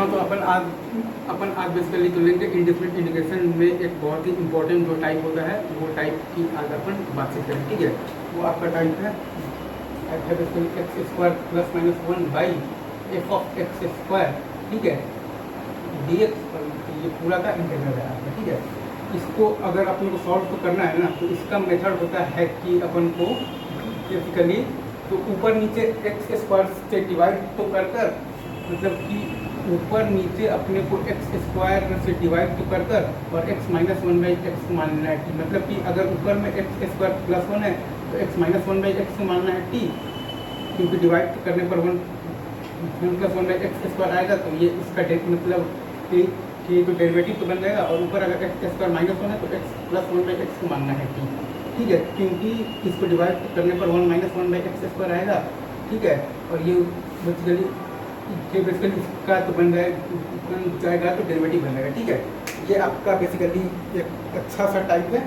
हाँ, तो अपन आज बेसिकली तो लेंगे इंडिफरेंट इंटीग्रेशन में एक बहुत ही इंपॉर्टेंट जो टाइप होता है वो टाइप की आज अपन बातचीत करें, ठीक है। वो आपका टाइप है basically x square plus minus one by F of x square, ठीक है, डी एक्स। और ये पूरा का इंटीग्रल है आपका, ठीक है। इसको अगर अपन को सॉल्व तो करना है ना, तो इसका मेथड होता है कि अपन को बेसिकली तो ऊपर नीचे एक्स स्क्वायर से डिवाइड तो कर मतलब कि ऊपर नीचे अपने को एक्स स्क्वायर से डिवाइड तो कर और x minus one by x को मानना है टी। मतलब कि अगर ऊपर में एक्स स्क्वायर प्लस वन है तो x minus one by x को मानना है टी, क्योंकि डिवाइड करने पर one plus one by x square आएगा तो ये इसका मतलब कि तो डेरिवेटिव तो बन जाएगा। और ऊपर अगर एक्स स्क्वायर माइनस वन है तो x plus one by x को मानना है टी, ठीक है, क्योंकि इसको डिवाइड करने पर one minus one by x square आएगा, ठीक है। और ये बेसिकली इसका तो बन जाएगा तो डेरिवेटिव बन जाएगा, ठीक है। ये आपका बेसिकली एक अच्छा सा टाइप है।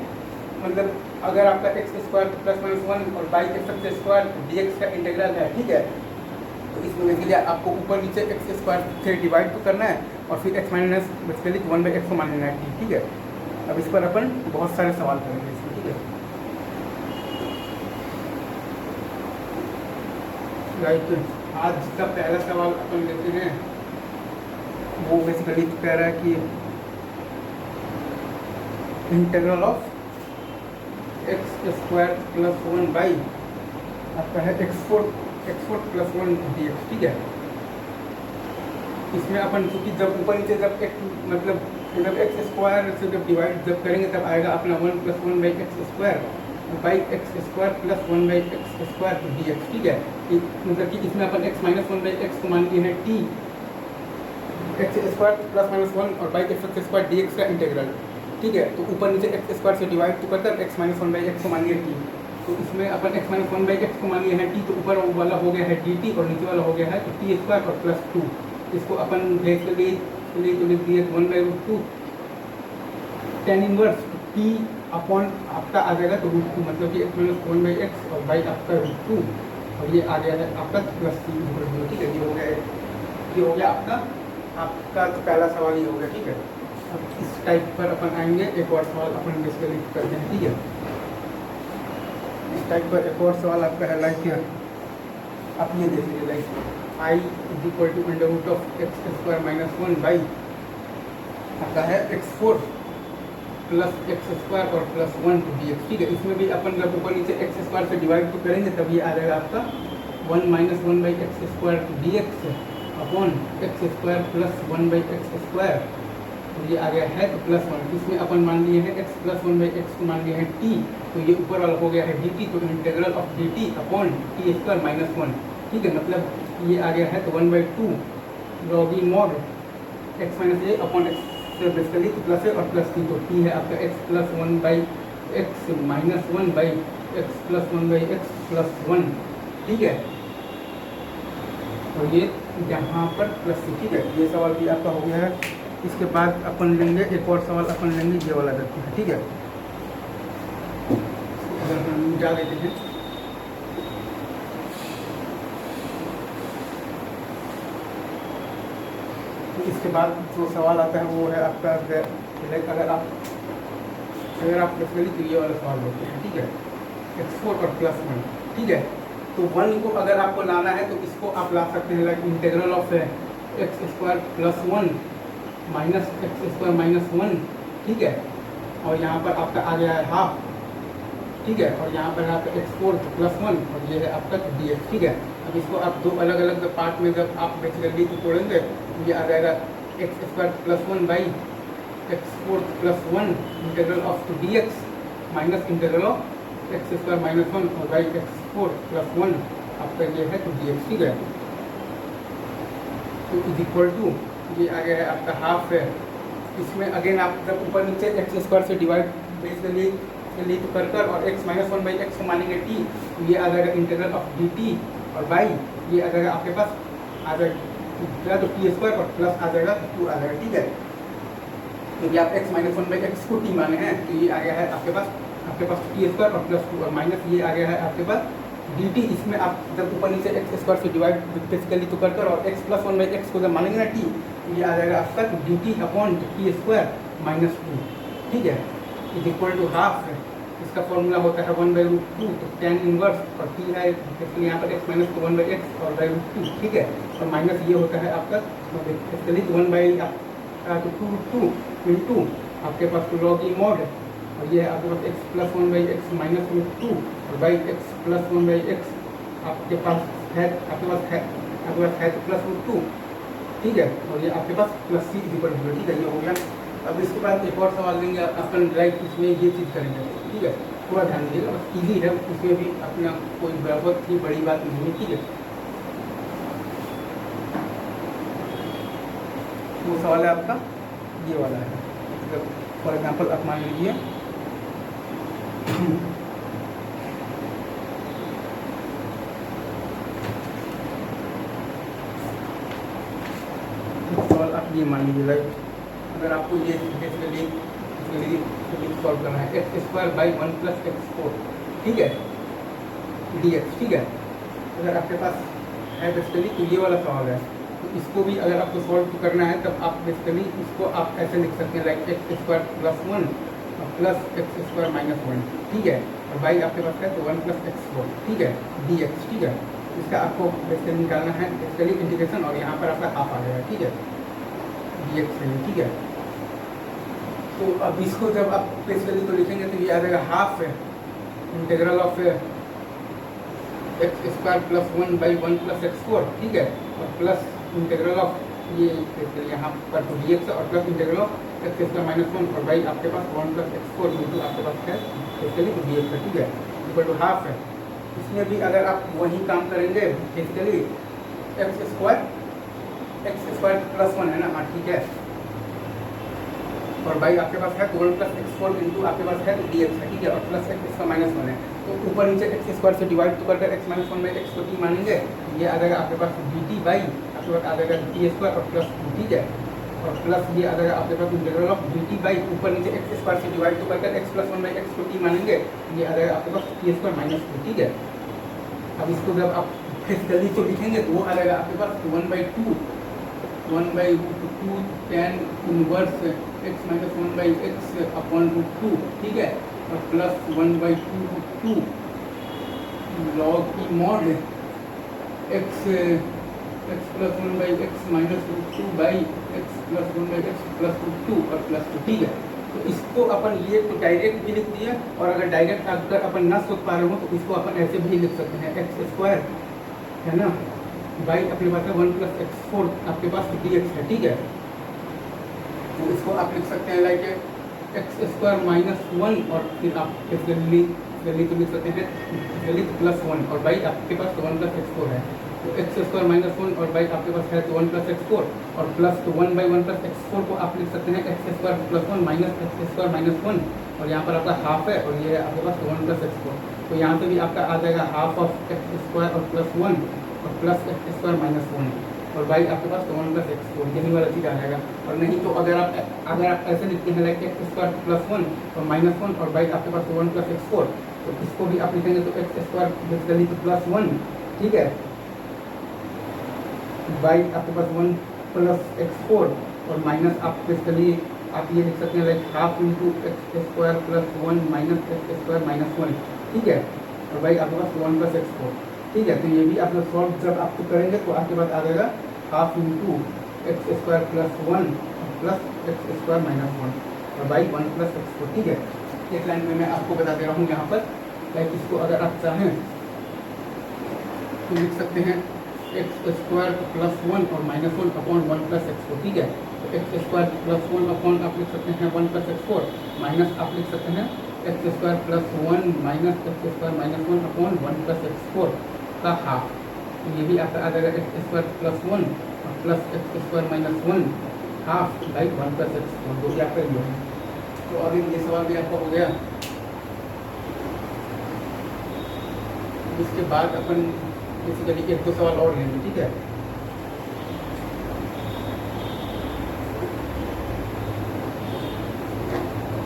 मतलब अगर आपका x square plus minus one और by x square d x का इंटीग्रल है, ठीक है, तो इसमें बेसिकली आपको ऊपर नीचे एक्स स्क्वायर से डिवाइड तो करना है और फिर x minus basically one by x को मान लेना है, ठीक है। अब इस पर अपन बहुत सारे सवाल करेंगे इसमें, ठीक है। राइट, आज का पहला सवाल अपन लेते हैं। वो बेसिकली कह रहा है कि integral of x square plus one by आपका है x four plus one d x, ठीक है। इसमें अपन चूँकि जब ऊपर नीचे जब एक मतलब एक्स स्क्वायर से जब डिवाइड जब करेंगे तब आएगा अपना one plus one by x square by x square plus one by x square d x, ठीक है। मतलब कि इसमें अपन x minus one by x को मान लिए हैं t, x square plus minus one और by x square d x का इंटीग्रल, ठीक है। तो ऊपर नीचे एक्स स्क्वायर से डिवाइड तो कर x minus one by x को मान लिया टी, तो इसमें अपन x minus one by x को मान लिए हैं टी, तो ऊपर वाला हो गया है डी टी और नीचे वाला हो गया है तो टी स्क्वायर और प्लस टू। इसको अपन देख लिए तो लिख दिए one by root two ten inverse t upon आपका आ जाएगा तो रूट टू, मतलब कि x minus one by x और बाई आपका रूट टू और ये आ गया है आपका प्लस टी, ठीक है। ये हो गया आपका तो पहला सवाल ये हो गया, ठीक है। अब इस टाइप पर अपन आएंगे, एक और सवाल अपन बेसिकली करते हैं, ठीक है। इस टाइप पर एक और सवाल आपका है लाइक आप ये देख लीजिए, like I is equal to under root of x square minus one by आपका है x four plus x square और प्लस वन डी एक्स, ठीक है। इसमें भी अपन जब ऊपर नीचे एक्स स्क्वायर से डिवाइड तो करेंगे तब ये आ जाएगा आपका one minus one by x square d x upon x square plus one by x square, तो ये आ गया है तो प्लस वन। इसमें अपन मान लिए हैं x plus one by x को मान लिए हैं टी, तो ये ऊपर वाला हो गया है डी टी, तो integral of d T upon T square minus one, ठीक है। मतलब ये आ गया है तो one by two log E mod x minus A upon x से बेसिकली तो प्लस है और प्लस टी, तो टी है आपका x plus one by x minus one by x plus one by x plus one, ठीक है। और ये यहाँ पर प्लस टी, ठीक है। ये सवाल भी आपका हो गया है। इसके बाद अपन लेंगे एक और सवाल, अपन लेंगे ये वाला करते हैं, ठीक है। अगर हम जा लेते हैं तो इसके बाद जो सवाल आता है वो है आपका अगर आप बेसिकली तो ये वाला सवाल होते हैं, ठीक है, एक्स फोर और प्लस वन, ठीक है। तो वन को अगर आपको लाना है तो इसको आप ला सकते हैं like integral of x square plus one minus x square minus one, ठीक है। और यहाँ पर आपका आ गया है हाफ, ठीक है। और यहाँ पर आपका एक्स फोर प्लस वन और ये है आपका डी एक्स, ठीक है। अब इसको आप दो अलग अलग पार्ट में जब आप बेसिकली तो तोड़ेंगे तो ये आ जाएगा x square plus one by x four plus one integral of two d x minus integral of x square minus one और by x four plus one आपका ये है तो डी एक्स, ठीक है। तो इज इक्वल टू ये आ गया है आपका हाफ है। इसमें अगेन आप जब ऊपर नीचे एक्स स्क्वायर से डिवाइड बेसिकली तो कर और x minus one by x को मानेंगे टी, तो ये आ जाएगा इंटीग्रल ऑफ डी टी और बाई ये आ जाएगा आपके पास आ जाएगा तो टी स्क्वायर और प्लस आ जाएगा तो टू आ जाएगा, ठीक है। क्योंकि आप x minus one by x को टी माने हैं तो ये आ गया है आपके पास टी स्क्वायर और प्लस टू और माइनस ये आ गया है आपके पास डी टी, इसमें आप जब ऊपर नीचे एक्स स्क्वायर से डिवाइड बेसिकली तो कर और x plus one by x को जब मानेंगे ना टी, तो ये आ जाएगा आपका D T upon T square minus two, ठीक है, इज इक्वल टू हाफ है। इसका फॉर्मूला होता है 1/√2, तो tan इनवर्स, और टी है इसलिए यहाँ पर x माइनस तो 1/x और √2, ठीक है, और माइनस ये होता है आपका बेसिकली 1/2 इंटू आपके पास तो लॉग ई मॉड, और ये है आपके पास x प्लस 1/x माइनस √2 और बाई x प्लस 1/x आपके पास है तो प्लस √2, ठीक है, और ये आपके पास प्लस c इक्वल टू 0, ठीक है, ये हो गया। अब इसके बाद एक और सवाल लेंगे अपन राइट, इसमें ये चीज़ करेंगे, ठीक है, थोड़ा ध्यान दीजिएगा, बस इजी है, उसमें भी अपना कोई बहुत ही बड़ी बात नहीं है, ठीक है। वो सवाल है आपका ये वाला है, फॉर एग्जाम्पल आप मान लीजिए सवाल आप ये मान लीजिए राइट, अगर आपको ये सॉल्व करना है x square by 1 plus x 4, ठीक है, डी एक्स, ठीक है, अगर आपके पास है बेसिकली तो ये वाला सवाल है, तो इसको भी अगर आपको सॉल्व करना है तब आप बेसिकली इसको आप ऐसे लिख सकते हैं like x square plus 1 plus x square minus 1, ठीक है, और बाई आपके पास है तो 1 प्लस एक्स 4, ठीक है, डी एक्स, ठीक है, इसका आपको बेसिकली निकालना है बेसिकली इंटीग्रेशन, और यहाँ पर आपका हाफ आ जाएगा, ठीक है, डी एक्स है, ठीक है। तो अब इसको जब आप बेसिकली तो लिखेंगे तो ये आ जाएगा हाफ है integral of x square plus 1 by 1 plus x 4, ठीक है, और प्लस इंटीग्रल ऑफ ये यहाँ पर तो डी एक्स और plus integral of x square minus 1 और बाई आपके पास 1 प्लस एक्स 4 इंटू आपके पास है बेसिकली तो डी एक्स है, ठीक है, इक्वल टू हाफ है। इसमें भी अगर आप वही काम करेंगे बेसिकली एक्स स्क्वायर प्लस 1 है ना, हाँ ठीक है, और बाई आपके पास है तो 1 प्लस एक्स 4 इंटू आपके पास है तो डी एक्स है, ठीक है, और प्लस एक्स इसका माइनस 1 है, तो ऊपर नीचे एक्स स्क्वायर से डिवाइड तो करके एक्स माइनस 1 बाई एक्स को टी मानेंगे, ये आ जाएगा आपके पास डी टी बाई आपके पास आ जाएगा टी स्क्वायर और प्लस 2, ठीक है, और प्लस ये आ जाएगा आपके पास integral of d t by ऊपर नीचे एक्स स्क्वायर से डिवाइड तो करके एक्स प्लस 1 बाई एक्स को टी मानेंगे, ये आ जाएगा आपके पास टी स्क्वायर माइनस 2, ठीक है। अब इसको जब आप बेसिकली तो लिखेंगे तो वो आ जाएगा आपके पास 1/2 tan inverse x minus 1 by x upon √2, ठीक है, और plus 1/2 log E mod x plus 1 by x minus √2 by x plus 1 by x plus √2 और प्लस 2, ठीक है। तो इसको अपन ये तो डायरेक्ट भी लिख दिया, और अगर डायरेक्ट अगर अपन ना सोच पा रहे हो तो इसको अपन ऐसे भी लिख सकते हैं एक्स स्क्वायर है ना बाई अपने पास है 1 प्लस एक्स 4 आपके पास डी एक्स है, ठीक है, तो इसको आप लिख सकते हैं लाइक एक्स स्क्वायर माइनस 1 और फिर आप जल्दी तो लिख सकते हैं जल्दी प्लस 1 और बाई आपके पास तो 1 प्लस एक्स 4 है, तो एक्स स्क्वायर माइनस 1 और बाई आपके पास है तो 1 प्लस एक्स 4 और प्लस तो 1 बाई 1 प्लस एक्स 4 को आप लिख सकते हैं x square plus 1 minus x square minus 1, और यहाँ पर आपका हाफ है और ये आपके पास 1 प्लस एक्स 4, तो यहाँ पे भी आपका आ जाएगा हाफ ऑफ एक्स स्क्वायर और प्लस 1 और प्लस एक्स स्क्वायर माइनस 1 और बाई आपके पास तो 1 प्लस एक्स 4, यही वाला चीज़ आ जाएगा। और नहीं तो अगर आप ऐसे लिखते हैं लाइक एक्स स्क्वायर प्लस 1 और माइनस 1 और बाई आपके पास तो 1 प्लस एक्स 4, तो इसको भी आप लिखेंगे तो एक्स स्क्वायर बेसिकली तो प्लस 1, ठीक है, बाई आपके पास 1 प्लस एक्स 4 और माइनस आप बेसिकली आप ये लिख सकते हैं like half into x square plus 1 minus x square minus 1, ठीक है, और बाई आपके पास 1 प्लस एक्स 4, ठीक है। तो ये भी आप लोग सॉल्व जब आपको करेंगे तो आपके पास आ जाएगा half into x square plus 1 plus x square minus 1 और बाई 1 प्लस एक्स 4, ठीक है। एक लाइन में मैं आपको बता दे रहा हूँ यहाँ पर लाइक इसको अगर आप चाहें तो लिख सकते हैं एक्स स्क्वायर प्लस 1 और माइनस 1 अपॉन 1 प्लस एक्स 4, ठीक है, तो एक्स स्क्वायर प्लस 1 अपॉन आप लिख सकते हैं 1 प्लस एक्स 4 माइनस आप लिख सकते हैं x square plus 1 minus x square minus 1 upon 1 plus x 4 का हाफ, तो ये भी आपका आ जाएगा एक्स स्क्वायर प्लस 1 और plus x square minus 1 half by 1 plus x 4, दो आपका ये है। तो अभी ये सवाल भी आपका हो गया। इसके बाद अपन बेसिकली एक दो सवाल और लेंगे, ठीक है।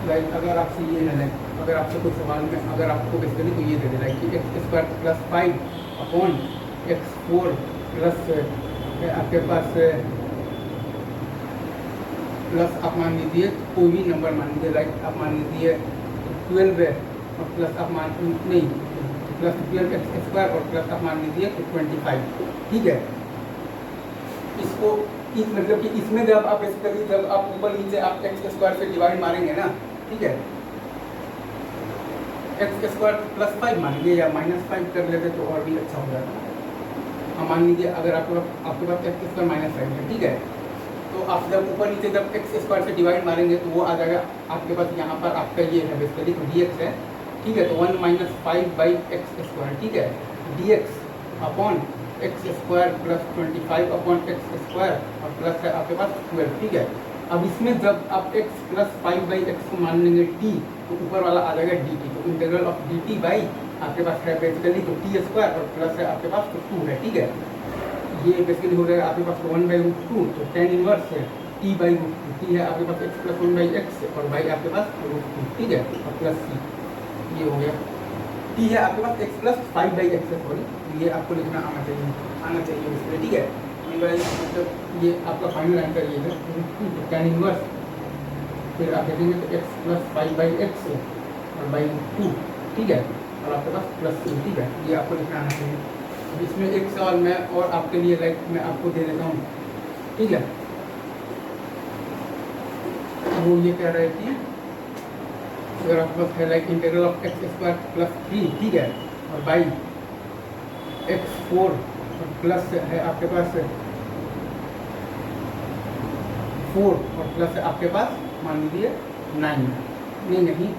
लाइक अगर आपसे ये ना लें अगर आपसे कोई सवाल में अगर आपको बेसिकली तो ये दे दे रहा है कि x square plus 5 upon x 4 plus आपके पास प्लस आप मान लीजिए कोई भी नंबर मान लीजिए, लाइक आप मान लीजिए 12 है और प्लस आप मान नहीं प्लस 12 एक्स स्क्वायर और प्लस आप मान लीजिए 25, ठीक है। इसको इस मतलब कि इसमें जब आप बेसिकली जब आप ऊपर नीचे आप एक्स स्क्वायर से डिवाइड मारेंगे ना, ठीक है, एक्स स्क्वायर प्लस 5 मान लीजिए या -5 कर लेते तो और भी अच्छा हो जाता। हम मान लीजिए अगर आपके पास एक्स स्क्वायर -5 है, ठीक है, तो आप जब ऊपर नीचे जब एक्स स्क्वायर से डिवाइड मारेंगे तो वो आ जाएगा आपके पास यहाँ पर आपका ये है बेसिकली तो dx है, ठीक है, तो 1 - 5/x स्क्वायर, ठीक है, dx upon x square plus 25 upon x square और प्लस है आपके पास 12, ठीक है। अब इसमें जब आप x प्लस 5/x को मान लेंगे t तो ऊपर वाला आ जाएगा dt, तो इंटीग्रल ऑफ dt बाई आपके पास है बेसिकली तो t स्क्वायर और प्लस है आपके पास तो 2 है, ठीक है। ये बेसिकली हो जाएगा आपके पास 1/√2, तो tan इनवर्स है t/√2, t है आपके पास x प्लस 1/x और बाई आपके पास √2, ठीक है, और प्लस c, ये हो गया। t है आपके पास x प्लस 5/x है, सॉरी, ये आपको लिखना आना चाहिए बेसिकली, ठीक है। मतलब ये आपका फाइनल आंसर ये है, तो tan इनवर्स फिर आप देखेंगे तो x प्लस 5/x और बाई 2, ठीक है, और आपके पास प्लस c, ठीक है, ये आपको लिखना आना चाहिए। इसमें एक सवाल मैं और आपके लिए लाइक मैं आपको दे देता हूँ, ठीक है, वो ये कह रहे थे अगर आपके पास है like integral of x square plus 3, ठीक है, और बाई x4 और प्लस है आपके पास 4 और प्लस है आपके पास मान लीजिए 9, नहीं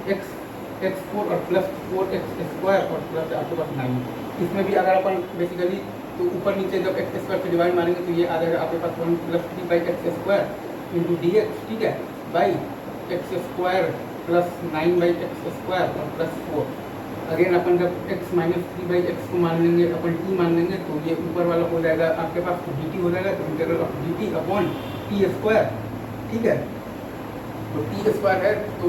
x4 और प्लस 4x स्क्वायर और प्लस आपके पास 9। इसमें भी अगर अपन बेसिकली तो ऊपर नीचे जब एक्स स्क्वायर से डिवाइड मारेंगे तो ये आ जाएगा आपके पास 1 + 3/x स्क्वायर इंटू dx, ठीक है, by x square plus 9/x square और प्लस 4। अगेन अपन जब x - 3/x को मान लेंगे अपन t मान लेंगे तो ये ऊपर वाला हो जाएगा आपके पास तो dt हो जाएगा, तो integral of dt upon t square, ठीक है, तो t स्क्वायर है तो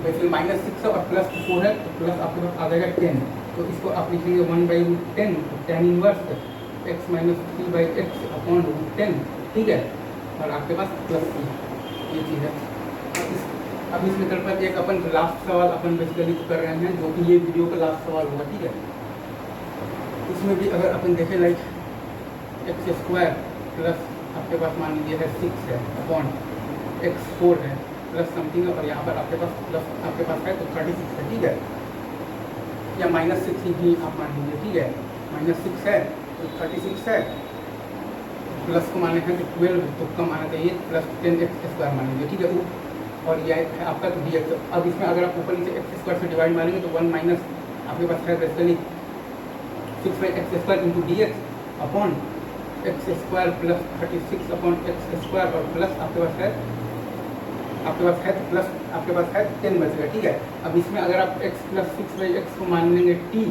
वैसे -6 और प्लस 4 है तो प्लस आपके पास आ जाएगा 10, तो इसको आप लिखेंगे 1/10, तो tan inverse x - 3/x upon √10, ठीक है, और आपके पास प्लस c, ये चीज़ है। अब इस मेथड पर एक अपन लास्ट सवाल अपन बेसिकली कर रहे हैं जो कि ये वीडियो का लास्ट सवाल होगा, ठीक है। इसमें भी अगर अपन देखें लाइक एक्स स्क्वायर प्लस आपके पास मान लीजिए है 6 है अपॉन x4 है प्लस समथिंग और यहाँ पर आपके पास प्लस आपके पास है तो 36 है, ठीक है, या -6 ही आप मान लीजिए, ठीक है, -6 है तो 36 है, प्लस को माने हैं तो 12 तो कम आना चाहिए प्लस 10x स्क्वायर मान लीजिए, ठीक है, और यह है आपका तो dx। अब इसमें अगर आप ऊपर नीचे एक्स स्क्वायर से डिवाइड मारेंगे तो 1 माइनस आपके पास है basically 6/x square into dx upon x square plus 36 upon x square और प्लस आपके पास है तो प्लस आपके पास है 10 बचेगा, ठीक है। अब इसमें अगर आप x प्लस 6/x को मान लेंगे t,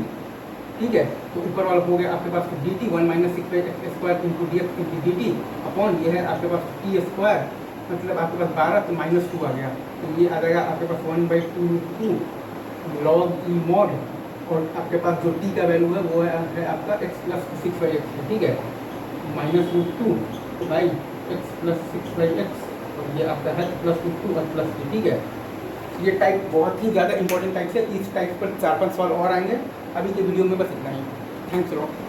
ठीक है, तो ऊपर वाला हो गया आपके पास तो dt 1 - 6/x square into dx into dt upon ये है आपके पास t स्क्वायर, मतलब आपके पास 12 तो -2 आ गया, तो ये आ जाएगा आपके पास 1/2 log e mod, और आपके पास जो t का वैल्यू है वो है आपका x प्लस 6/x, ठीक है, -2 बाई x प्लस 6/x और ये आपका है प्लस 2 और प्लस 3, ठीक है। ये टाइप बहुत ही ज़्यादा इंपॉर्टेंट टाइप है, इस टाइप पर 4-5 सवाल और आएंगे। अभी के वीडियो में बस इतना ही। Thanks a lot.